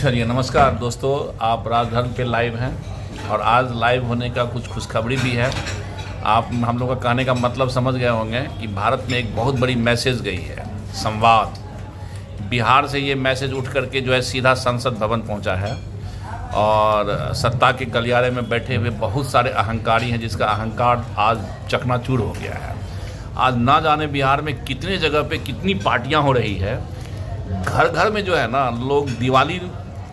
चलिए नमस्कार दोस्तों, आप राजधर्म पे लाइव हैं और आज लाइव होने का कुछ खुशखबरी भी है। आप हम लोग का कहने का मतलब समझ गए होंगे कि भारत में एक बहुत बड़ी मैसेज गई है, संवाद। बिहार से ये मैसेज उठ करके जो है सीधा संसद भवन पहुंचा है और सत्ता के गलियारे में बैठे हुए बहुत सारे अहंकारी हैं जिसका अहंकार आज चकनाचूर हो गया है। आज ना जाने बिहार में कितने जगह पे कितनी पार्टियां हो रही है। घर घर में जो है ना, लोग दिवाली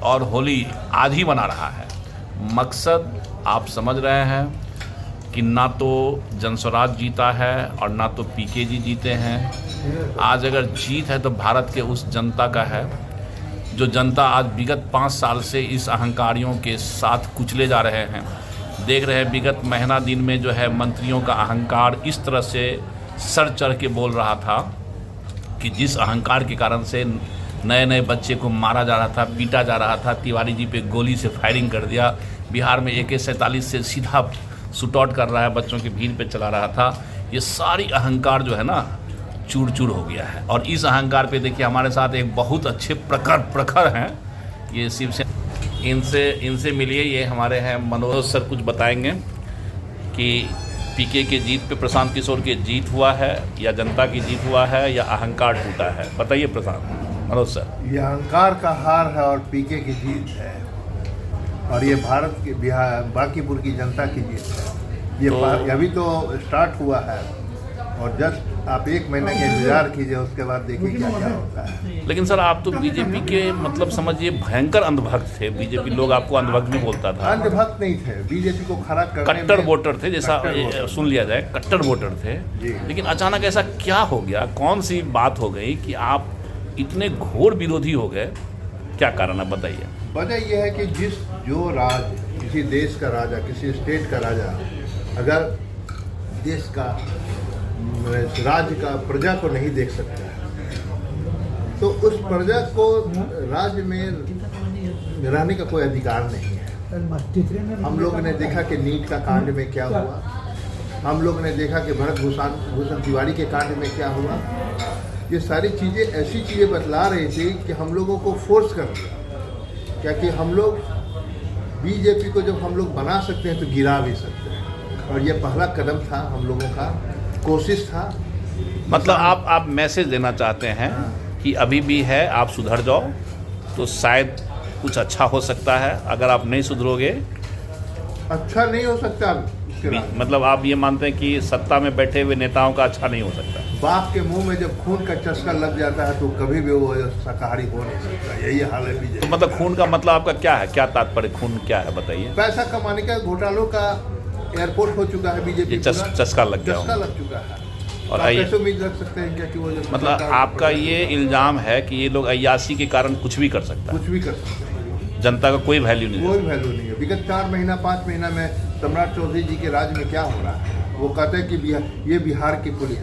और होली आज ही मना रहा है। मकसद आप समझ रहे हैं कि ना तो जनस्वराज जीता है और ना तो पीके जी जीते हैं। आज अगर जीत है तो भारत के उस जनता का है जो जनता आज विगत 5 साल से इस अहंकारियों के साथ कुचले जा रहे हैं। देख रहे हैं विगत महीना दिन में जो है मंत्रियों का अहंकार इस तरह से सर चढ़ के बोल रहा था कि जिस अहंकार के कारण से नए नए बच्चे को मारा जा रहा था, पीटा जा रहा था। तिवारी जी पे गोली से फायरिंग कर दिया। बिहार में AK-47 से सीधा शूट आउट कर रहा है, बच्चों की भीड़ पे चला रहा था। ये सारी अहंकार जो है ना चूर चूर हो गया है। और इस अहंकार पे देखिए हमारे साथ एक बहुत अच्छे प्रखर हैं, ये शिवसेना। इनसे मिलिए, ये हमारे हैं मनोज सर। कुछ बताएंगे कि पीके के जीत पे प्रशांत किशोर की जीत हुआ है या जनता की जीत हुआ है या अहंकार टूटा है? बताइए मनोज सर। ये अहंकार का हार है और पीके की जीत है और ये भारत के बिहार बांकीपुर की जनता की जीत है। ये अभी तो स्टार्ट हुआ है और जस्ट आप 1 महीने के इंतजार कीजिए, उसके बाद देखिए क्या क्या होता है। लेकिन सर आप तो बीजेपी के मतलब समझिए भयंकर अंधभक्त थे। बीजेपी लोग आपको अंधभक्त भी बोलता था। अंधभक्त नहीं थे, बीजेपी को खड़ा करने कट्टर वोटर थे, जैसा सुन लिया जाए, कट्टर वोटर थे। लेकिन अचानक ऐसा क्या हो गया, कौन सी बात हो गई कि आप इतने घोर विरोधी हो गए? क्या कारण है बताइए। वजह यह है कि जो राज किसी देश का राजा, किसी स्टेट का राजा अगर देश का राज्य का प्रजा को नहीं देख सकता है तो उस प्रजा को राज्य में रहने का कोई अधिकार नहीं है। हम लोगों ने देखा कि नीट का कांड में क्या हुआ, हम लोग ने देखा कि भरत भूषण तिवारी के कांड में क्या हुआ। ये सारी चीज़ें ऐसी चीज़ें बतला रही थी कि हम लोगों को फोर्स कर दिया, क्या कि हम लोग बीजेपी को जब हम लोग बना सकते हैं तो गिरा भी सकते हैं। और ये पहला कदम था, हम लोगों का कोशिश था। मतलब आप मैसेज देना चाहते हैं कि अभी भी है, आप सुधर जाओ तो शायद कुछ अच्छा हो सकता है। अगर आप नहीं सुधरोगे अच्छा नहीं हो सकता। मतलब आप ये मानते हैं कि सत्ता में बैठे हुए नेताओं का अच्छा नहीं हो सकता? बाप के मुंह में जब खून का चस्का लग जाता है तो कभी भी वो शाकाहारी हो नहीं सकता। यही हाल है बीजेपी। तो मतलब खून का मतलब आपका क्या है, क्या तात्पर्य, खून क्या है बताइए? पैसा कमाने का घोटालों का एयरपोर्ट हो चुका है बीजेपी। चस्का लग गया, चस्का लग चुका है। और कैसे उम्मीद रख सकते हैं क्या कि वो मतलब आपका ये इल्जाम है कि ये लोग अय्याशी के कारण कुछ भी कर सकता है? कुछ भी कर सकते हैं। जनता का कोई वैल्यू नहीं, कोई वैल्यू नहीं है। विगत 4 महीना 5 महीना में सम्राट चौधरी जी के राज में क्या हो रहा है? वो कहते हैं कि ये बिहार की पुलिस,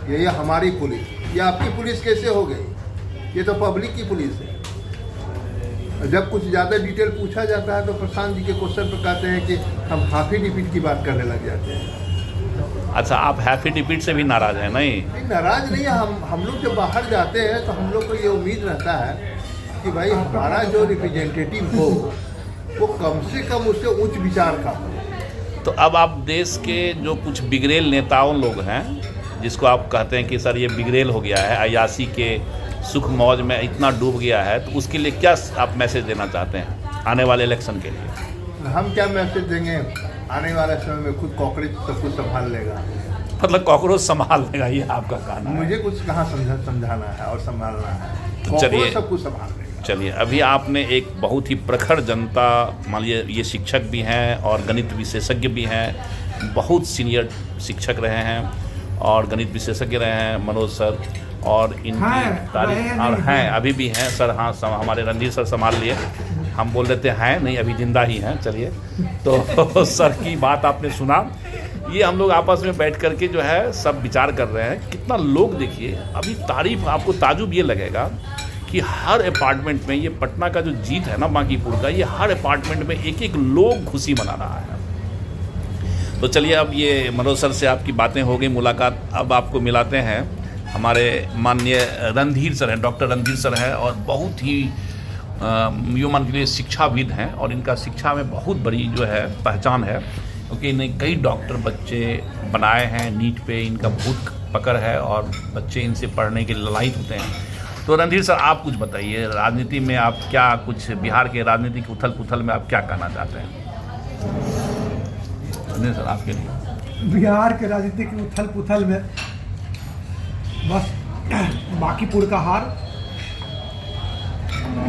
ये हमारी पुलिस, ये आपकी पुलिस कैसे हो गई? ये तो पब्लिक की पुलिस है। जब कुछ ज़्यादा डिटेल पूछा जाता है तो प्रशांत जी के क्वेश्चन पर कहते हैं कि हम हाफी डिपीट की बात करने लग जाते हैं। अच्छा, आप हैप्पी डिपीट से भी नाराज हैं? नहीं, नाराज नहीं है। हम लोग जब बाहर जाते हैं तो हम लोग को ये उम्मीद रहता है कि भाई हमारा जो रिप्रेजेंटेटिव हो वो कम से कम उससे उच्च विचार का हो। तो अब आप देश के जो कुछ बिगड़ेल नेताओं लोग हैं, जिसको आप कहते हैं कि सर ये बिगड़ेल हो गया है, अय्याशी के सुख मौज में इतना डूब गया है, तो उसके लिए क्या आप मैसेज देना चाहते हैं आने वाले इलेक्शन के लिए? हम क्या मैसेज देंगे? आने वाले समय में खुद कॉकरोच सब कुछ संभाल लेगा। मतलब कॉकरोच संभाल लेगा, ये आपका कहना है? मुझे कुछ कहाँ समझाना है और संभालना है। तो चलिए सब कुछ संभाल लेगा। चलिए, अभी आपने एक बहुत ही प्रखर जनता, मान लीजिए ये शिक्षक भी हैं और गणित विशेषज्ञ भी हैं, बहुत सीनियर शिक्षक रहे हैं और गणित विशेषज्ञ रहे हैं मनोज सर, और इनकी तारीफ और हैं, अभी भी हैं सर। हाँ, हमारे रणधीर सर संभाल लिए, हम बोल देते हैं नहीं, अभी जिंदा ही हैं। चलिए, तो सर की बात आपने सुना। ये हम लोग आपस में बैठ करके जो है सब विचार कर रहे हैं। कितना लोग, देखिए अभी तारीफ, आपको ताजुब ये लगेगा कि हर अपार्टमेंट में, ये पटना का जो जीत है ना बांकीपुर का, ये हर अपार्टमेंट में एक एक लोग खुशी मना रहा है। तो चलिए, अब ये मनोज सर से आपकी बातें हो गई, मुलाकात, अब आपको मिलाते हैं हमारे माननीय रणधीर सर हैं, डॉक्टर रणधीर सर हैं, और बहुत ही यूँ मान के लिए शिक्षाविद हैं और इनका शिक्षा में बहुत बड़ी जो है पहचान है, क्योंकि इन्हें कई डॉक्टर बच्चे बनाए हैं। नीट पे इनका बहुत पकड़ है और बच्चे इनसे पढ़ने के लायक होते हैं। तो रणधीर सर, आप कुछ बताइए, राजनीति में आप क्या, कुछ बिहार के राजनीतिक उथल पुथल में आप क्या कहना चाहते हैं? रणधीर सर, आपके लिए। बिहार के राजनीतिक उथल पुथल में बस बांकीपुर का हार।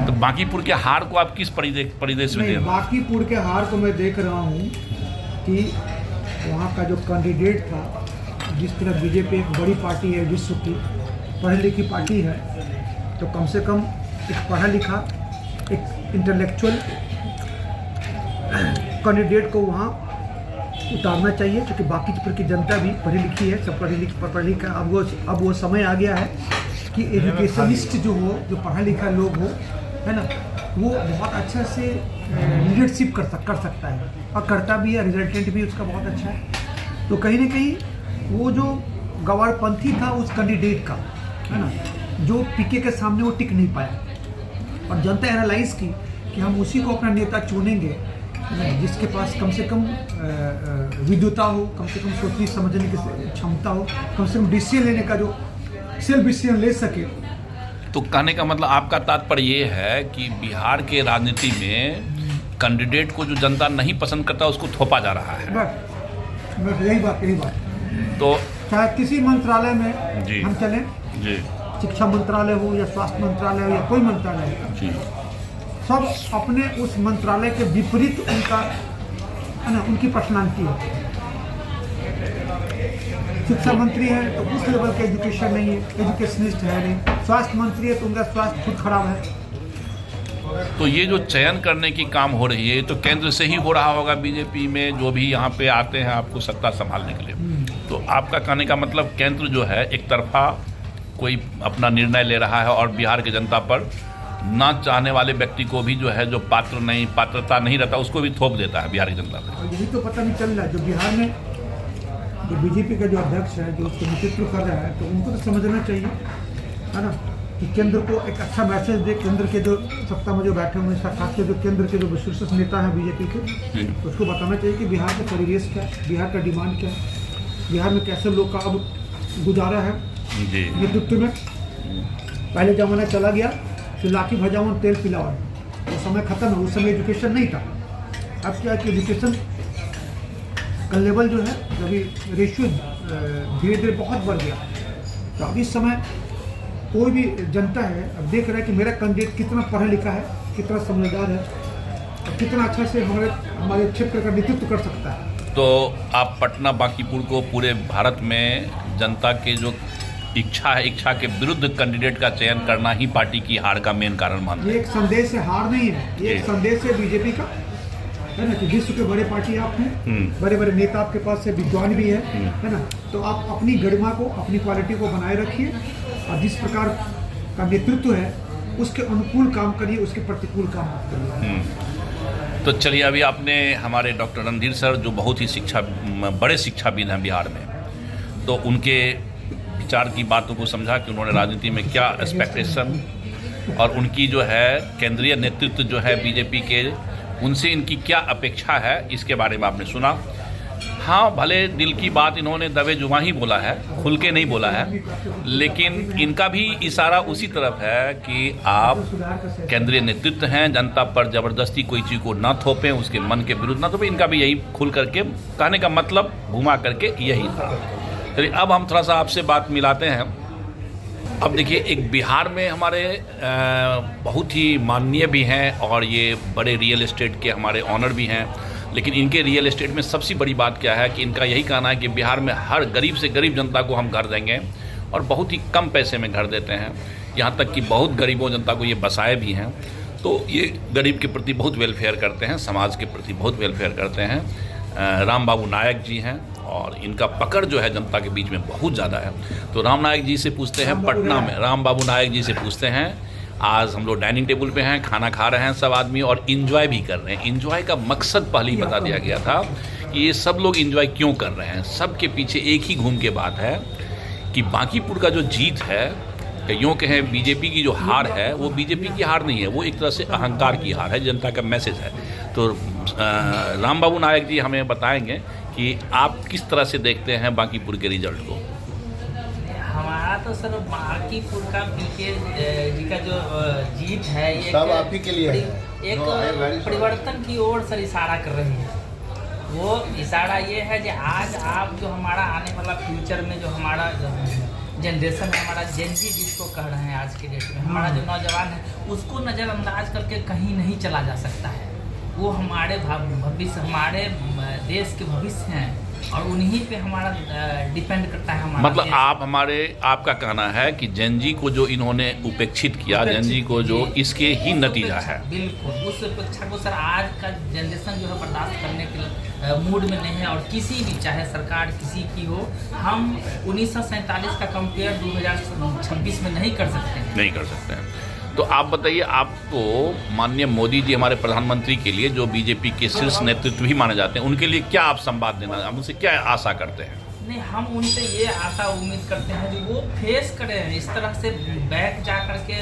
तो बांकीपुर के हार को आप किस परिदेश में देख रहे हैं? बांकीपुर के हार को मैं देख रहा हूँ कि वहाँ का जो कैंडिडेट था, जिस तरह बीजेपी एक बड़ी पार्टी है, विश्व की पढ़ी लिखी पार्टी है, तो कम से कम एक पढ़ा लिखा, एक इंटेलेक्चुअल कैंडिडेट को वहाँ उतारना चाहिए, क्योंकि बांकीपुर की जनता भी पढ़ी लिखी है, सब पढ़ी लिखा। अब वो समय आ गया है कि एजुकेशनिस्ट जो हो, जो पढ़ा लिखा लोग हो, है ना, वो बहुत अच्छा से लीडरशिप कर सकता है और करता भी है। रिजल्टेंट भी उसका बहुत अच्छा है। तो कहीं ना कहीं वो जो गवारपंथी था उस कैंडिडेट का, है ना, जो पीके के सामने वो टिक नहीं पाया और जनता एनालाइज की कि हम उसी को अपना नेता चुनेंगे जिसके पास कम से कम विद्वता हो, कम से कम सोचने समझने की क्षमता हो, कम से कम डिसीजन लेने का जो सेल्फ डिसीजन ले सके। तो कहने का मतलब आपका तात्पर्य ये है कि बिहार के राजनीति में कैंडिडेट को जो जनता नहीं पसंद करता उसको थोपा जा रहा है। बस यही बात। तो चाहे किसी मंत्रालय में हम चलें, जी, शिक्षा मंत्रालय हो या स्वास्थ्य मंत्रालय हो या कोई मंत्रालय हो, जी, सब अपने उस मंत्रालय के विपरीत उनका, है ना, उनकी पर्सनालिटी है। शिक्षा मंत्री है तो उस लेवल का एजुकेशन नहीं है, एजुकेशनिस्ट है नहीं। स्वास्थ्य मंत्री है तो उनका स्वास्थ्य खुद खराब है। तो ये जो चयन करने की काम हो रही है, ये तो केंद्र से ही हो रहा होगा। बीजेपी में जो भी यहाँ पे आते हैं आपको सत्ता संभालने के लिए, तो आपका कहने का मतलब केंद्र जो है एक तरफा कोई अपना निर्णय ले रहा है और बिहार की जनता पर ना चाहने वाले व्यक्ति को भी जो है, जो पात्रता नहीं रहता, उसको भी थोप देता है बिहार की जनता पर। यही तो पता नहीं चल रहा है। जो बिहार में जो बीजेपी का जो अध्यक्ष है, जो उसको नेतृत्व कर रहा है, तो उनको तो समझना चाहिए, है ना, कि केंद्र को एक अच्छा मैसेज दे। केंद्र के जो सत्ता में जो बैठे हुए हैं, खास के जो केंद्र के जो विशिष्ट नेता हैं बीजेपी के, तो उसको बताना चाहिए कि बिहार का परिवेश क्या है, बिहार का डिमांड क्या है, बिहार में कैसे लोग का अब गुजारा है नेतृत्व में। पहले जमाना चला गया, फिर लाठी भजावन तेल पिलावन, वो समय खत्म है। उस समय एजुकेशन नहीं था। अब क्या है कि एजुकेशन का लेवल जो है, अभी रेशियो धीरे धीरे बहुत बढ़ गया। तो अब इस समय कोई भी जनता है, अब देख रहा है कि मेरा कैंडिडेट कितना पढ़ा लिखा है, कितना समझदार है और कितना अच्छा से हमारे क्षेत्र का नेतृत्व कर सकता है। तो आप पटना बांकीपुर को पूरे भारत में जनता के जो इच्छा है, इच्छा के विरुद्ध कैंडिडेट का चयन करना ही पार्टी की हार का मेन कारण मानते हैं? ये एक संदेश है, हार नहीं है, ये एक संदेश है बीजेपी का, है ना, कि विश्व के बड़े पार्टी आप हैं, बड़े बड़े नेता आपके पास है, विद्वान भी है ना, तो आप अपनी गरिमा को, अपनी क्वालिटी को बनाए रखिए और जिस प्रकार का नेतृत्व है उसके अनुकूल काम करिए, उसके प्रतिकूल काम मत करिए। तो चलिए, अभी आपने हमारे डॉक्टर रणधीर सर, जो बहुत ही बड़े शिक्षाविद हैं बिहार में, तो उनके विचार की बातों को समझा कि उन्होंने राजनीति में क्या एक्सपेक्टेशन और उनकी जो है केंद्रीय नेतृत्व जो है बीजेपी के, उनसे इनकी क्या अपेक्षा है, इसके बारे में आपने सुना। हाँ, भले दिल की बात इन्होंने दबे जुबां ही बोला है, खुल के नहीं बोला है, लेकिन इनका भी इशारा उसी तरफ है कि आप केंद्रीय नेतृत्व हैं, जनता पर ज़बरदस्ती कोई चीज़ को ना थोपें, उसके मन के विरुद्ध ना थोपें। इनका भी यही खुल करके कहने का मतलब घुमा करके यही था। चलिए, अब हम थोड़ा सा आपसे बात मिलाते हैं। अब देखिए, एक बिहार में हमारे बहुत ही माननीय भी हैं और ये बड़े रियल एस्टेट के हमारे ऑनर भी हैं, लेकिन इनके रियल एस्टेट में सबसे बड़ी बात क्या है कि इनका यही कहना है कि बिहार में हर गरीब से गरीब जनता को हम घर देंगे और बहुत ही कम पैसे में घर देते हैं। यहाँ तक कि बहुत गरीबों जनता को ये बसाए भी हैं। तो ये गरीब के प्रति बहुत वेलफेयर करते हैं, समाज के प्रति बहुत वेलफेयर करते हैं। राम बाबू नायक जी हैं और इनका पकड़ जो है जनता के बीच में बहुत ज़्यादा है। तो राम नायक जी से पूछते हैं, पटना में राम बाबू नायक जी से पूछते हैं। आज हम लोग डाइनिंग टेबल पे हैं, खाना खा रहे हैं सब आदमी और इन्जॉय भी कर रहे हैं। इन्जॉय का मकसद पहले ही बता दिया गया था कि ये सब लोग इन्जॉय क्यों कर रहे हैं। सब के पीछे एक ही घूम के बात है कि बांकीपुर का जो जीत है यूँ कहें बीजेपी की जो हार है वो बीजेपी की हार नहीं है, वो एक तरह से अहंकार की हार है, जनता का मैसेज है। तो राम बाबू नायक जी हमें बताएंगे कि आप किस तरह से देखते हैं बांकीपुर के रिजल्ट को। हमारा तो सर बांकीपुर का पीके जी का जो जीत है ये सब आप ही के लिए है। एक No, I am very sorry. परिवर्तन की ओर सर इशारा कर रही है। वो इशारा ये है कि आज आप जो हमारा आने वाला फ्यूचर में जो हमारा जनरेशन है, हमारा जेनजी जिसको कह रहे हैं आज के डेट में, हमारा जो नौजवान है उसको नज़रअंदाज करके कहीं नहीं चला जा सकता है। वो हमारे भविष्य, हमारे देश के भविष्य हैं और उन्हीं पे हमारा डिपेंड करता है हमारा मतलब आपका कहना है कि जेनजी को जो इन्होंने उपेक्षित किया, जेनजी को जो इसके ही नतीजा है। बिल्कुल, उस अपेक्षा को सर आज का जनरेशन जो है बर्दाश्त करने के मूड में नहीं है। और किसी भी, चाहे सरकार किसी की हो, हम 1947 का कंपेयर 2026 में नहीं कर सकते हैं। तो आप बताइए, आपको माननीय मोदी जी हमारे प्रधानमंत्री के लिए, जो बीजेपी के शीर्ष नेतृत्व भी माने जाते हैं, उनके लिए क्या आप संवाद देना, हम उनसे क्या आशा करते हैं? नहीं, हम उनसे ये आशा उम्मीद करते हैं कि वो फेस करें, इस तरह से बैक जा करके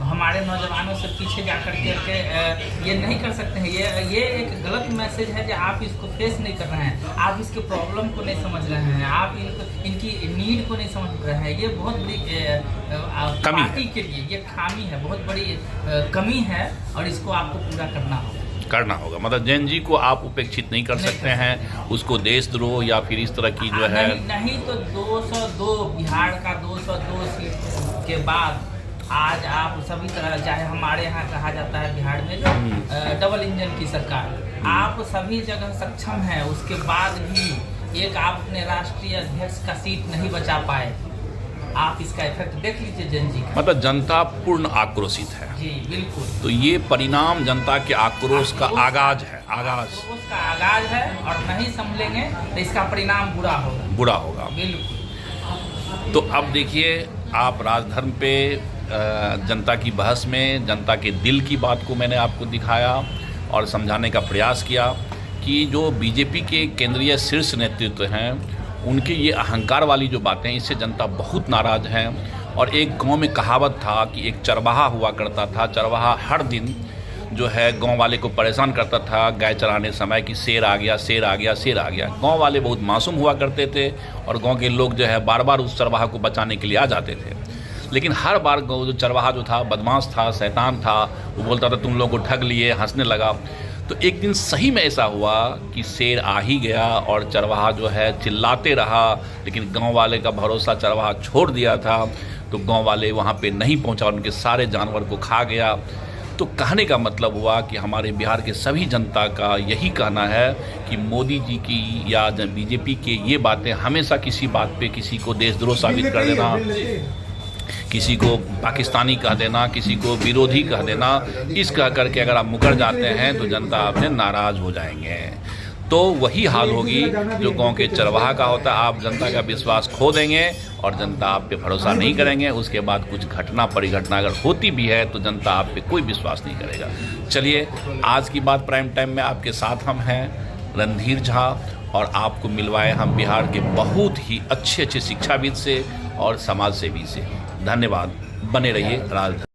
हमारे नौजवानों से पीछे जा करके ये नहीं कर सकते हैं। ये एक गलत मैसेज है कि आप इसको फेस नहीं कर रहे हैं, आप इसके प्रॉब्लम को नहीं समझ रहे हैं, आप इनकी नीड को नहीं समझ रहे हैं। ये बहुत बड़ी पार्टी के लिए ये खामी है, बहुत बड़ी कमी है और इसको आपको पूरा करना होगा। मतलब जेनजी को आप उपेक्षित नहीं कर सकते हैं, उसको देशद्रोह या फिर इस तरह की जो है नहीं तो 202 बिहार का 202 सीट के बाद आज आप सभी तरह, चाहे हमारे यहाँ कहा जाता है बिहार में डबल इंजन की सरकार, आप सभी जगह सक्षम हैं, उसके बाद भी एक आप अपने राष्ट्रीय अध्यक्ष का सीट नहीं बचा पाए। आप इसका इफेक्ट देख लीजिए जेनजी का। मतलब जनता पूर्ण आक्रोशित है। जी बिल्कुल। तो ये परिणाम जनता के आक्रोश का आगाज है, आक्रोश का आगाज है और नहीं संभलेंगे तो इसका परिणाम बुरा होगा। बिल्कुल। तो अब देखिए, आप राजधर्म पे जनता की बहस में जनता के दिल की बात को मैंने आपको दिखाया और समझाने का प्रयास किया कि जो बीजेपी के केंद्रीय शीर्ष नेतृत्व हैं, उनके ये अहंकार वाली जो बातें, इससे जनता बहुत नाराज़ है। और एक गांव में कहावत था कि एक चरवाहा हुआ करता था, चरवाहा हर दिन जो है गांव वाले को परेशान करता था गाय चराने समय कि शेर आ गया, शेर आ गया, शेर आ गया। गांव वाले बहुत मासूम हुआ करते थे और गांव के लोग जो है बार बार उस चरवाहा को बचाने के लिए आ जाते थे। लेकिन हर बार जो चरवाहा जो था बदमाश था, शैतान था, वो बोलता था तुम लोगों को ठग लिए, हंसने लगा। तो एक दिन सही में ऐसा हुआ कि शेर आ ही गया और चरवाहा जो है चिल्लाते रहा, लेकिन गांव वाले का भरोसा चरवाहा छोड़ दिया था, तो गांव वाले वहाँ पे नहीं पहुँचा, उनके सारे जानवर को खा गया। तो कहने का मतलब हुआ कि हमारे बिहार के सभी जनता का यही कहना है कि मोदी जी की या बीजेपी के ये बातें हमेशा किसी बात पे किसी को देशद्रोह साबित कर देना, किसी को पाकिस्तानी कह देना, किसी को विरोधी कह देना, इस कह करके अगर आप मुकर जाते हैं तो जनता आपसे नाराज़ हो जाएंगे। तो वही हाल होगी जो गांव के चरवाहा का होता है। आप जनता का विश्वास खो देंगे और जनता आप पे भरोसा नहीं करेंगे। उसके बाद कुछ घटना परिघटना अगर होती भी है तो जनता आप पे कोई विश्वास नहीं करेगा। चलिए, आज की बात प्राइम टाइम में आपके साथ हम हैं रणधीर झा, और आपको मिलवाए हम बिहार के बहुत ही अच्छे शिक्षाविद से और समाज सेवी से। धन्यवाद। बने रहिए राजधानी।